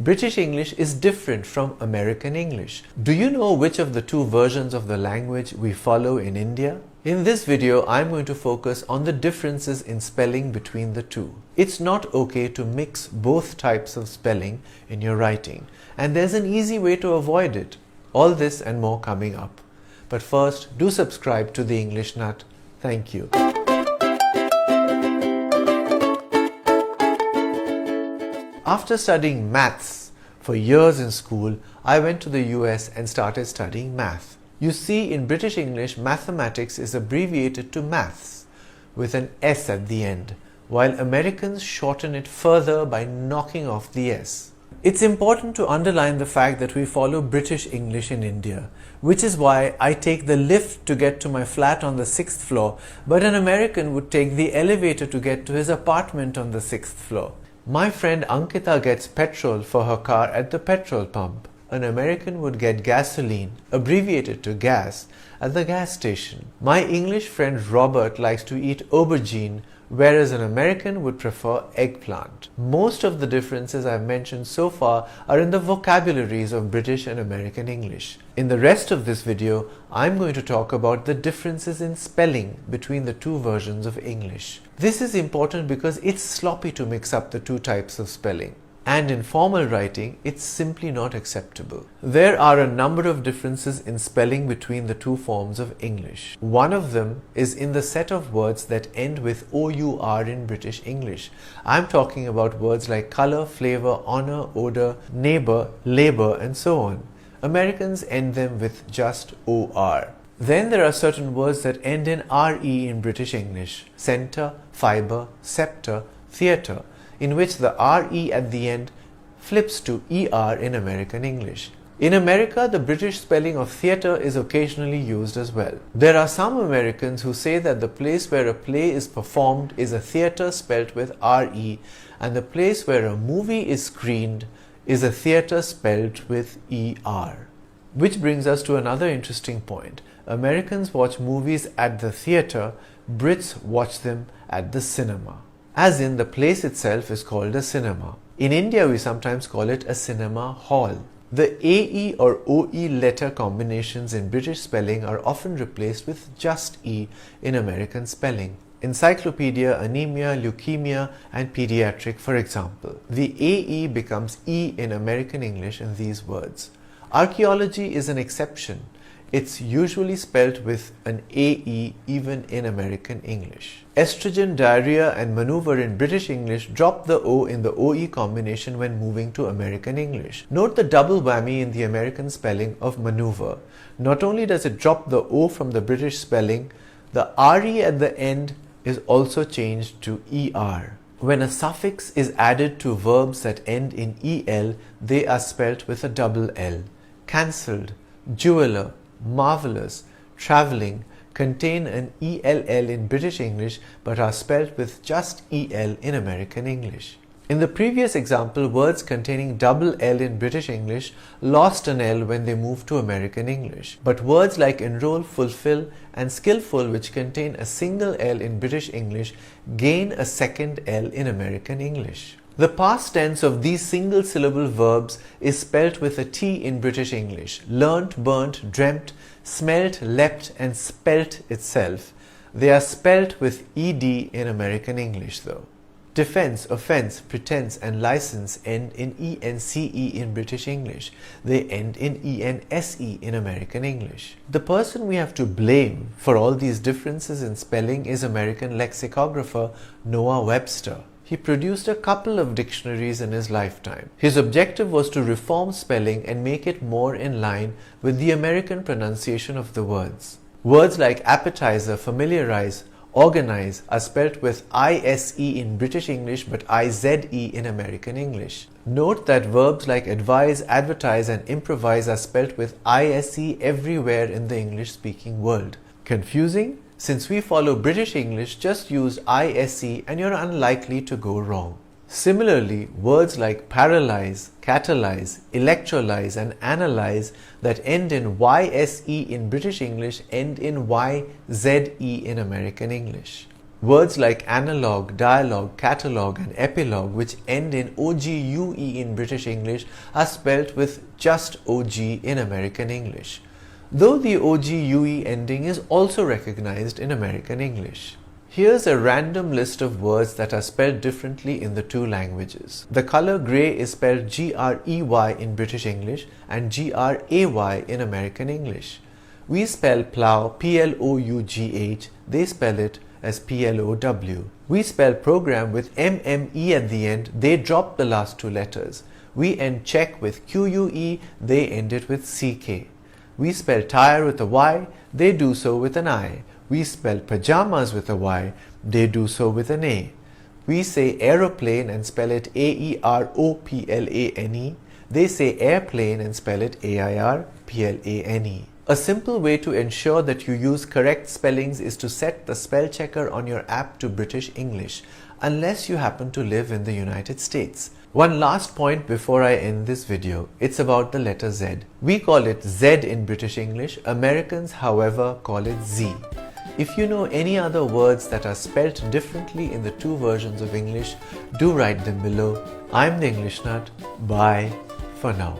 British English is different from American English. Do you know which of the two versions of the language we follow in India? In this video, I'm going to focus on the differences in spelling between the two. It's not okay to mix both types of spelling in your writing, and there's an easy way to avoid it. All this and more coming up. But first, do subscribe to The English Nut. Thank you. After studying maths for years in school, I went to the US and started studying math. You see, in British English, mathematics is abbreviated to maths with an S at the end, while Americans shorten it further by knocking off the S. It's important to underline the fact that we follow British English in India, which is why I take the lift to get to my flat on the 6th floor, but an American would take the elevator to get to his apartment on the 6th floor. My friend Ankita gets petrol for her car at the petrol pump. An American would get gasoline, abbreviated to gas, at the gas station. My English friend Robert likes to eat aubergine, whereas an American would prefer eggplant. Most of the differences I've mentioned so far are in the vocabularies of British and American English. In the rest of this video, I'm going to talk about the differences in spelling between the two versions of English. This is important because it's sloppy to mix up the two types of spelling. And in formal writing, it's simply not acceptable. There are a number of differences in spelling between the two forms of English. One of them is in the set of words that end with OUR in British English. I'm talking about words like color, flavor, honor, odor, neighbor, labor, and so on. Americans end them with just OR. Then there are certain words that end in RE in British English: center, fiber, scepter, theatre, in which the RE at the end flips to ER in American English. In America, the British spelling of theatre is occasionally used as well. There are some Americans who say that the place where a play is performed is a theatre spelt with RE, and the place where a movie is screened is a theatre spelt with ER. Which brings us to another interesting point. Americans watch movies at the theatre, Brits watch them at the cinema. As in, the place itself is called a cinema. In India, we sometimes call it a cinema hall. The AE or OE letter combinations in British spelling are often replaced with just E in American spelling. Encyclopedia, anemia, leukemia, and pediatric, for example. The AE becomes E in American English in these words. Archaeology is an exception. It's usually spelt with an AE even in American English. Estrogen, diarrhea, and maneuver in British English drop the O in the OE combination when moving to American English. Note the double whammy in the American spelling of maneuver. Not only does it drop the O from the British spelling, the RE at the end is also changed to ER. When a suffix is added to verbs that end in EL, they are spelt with a double L. Cancelled, jeweler, marvelous, travelling contain an ELL in British English but are spelt with just EL in American English. In the previous example, words containing double L in British English lost an L when they moved to American English. But words like enroll, fulfill, and skillful, which contain a single L in British English, gain a second L in American English. The past tense of these single-syllable verbs is spelt with a T in British English. Learnt, burnt, dreamt, smelt, leapt, and spelt itself. They are spelt with ED in American English though. Defense, offense, pretense, and license end in ENCE in British English. They end in ENSE in American English. The person we have to blame for all these differences in spelling is American lexicographer Noah Webster. He produced a couple of dictionaries in his lifetime. His objective was to reform spelling and make it more in line with the American pronunciation of the words. Words like appetizer, familiarize, organize are spelt with ISE in British English but IZE in American English. Note that verbs like advise, advertise, and improvise are spelt with ISE everywhere in the English-speaking world. Confusing? Since we follow British English, just use ISE and you're unlikely to go wrong. Similarly, words like paralyze, catalyze, electrolyze, and analyze that end in YSE in British English end in YZE in American English. Words like analog, dialogue, catalogue and epilogue, which end in OGUE in British English, are spelt with just OG in American English, though the OGUE ending is also recognized in American English. Here's a random list of words that are spelled differently in the two languages. The color grey is spelled Grey in British English and Gray in American English. We spell plough Plough, they spell it as Plow. We spell program with MME at the end, they drop the last two letters. We end check with QUE, they end it with CK. We spell tire with a Y, they do so with an I. We spell pajamas with a Y, they do so with an A. We say aeroplane and spell it Aeroplane, they say airplane and spell it Airplane. A simple way to ensure that you use correct spellings is to set the spell checker on your app to British English, unless you happen to live in the United States. One last point before I end this video, it's about the letter Z. We call it Z in British English, Americans however call it Z. If you know any other words that are spelt differently in the two versions of English, do write them below. I'm the English Nut. Bye for now.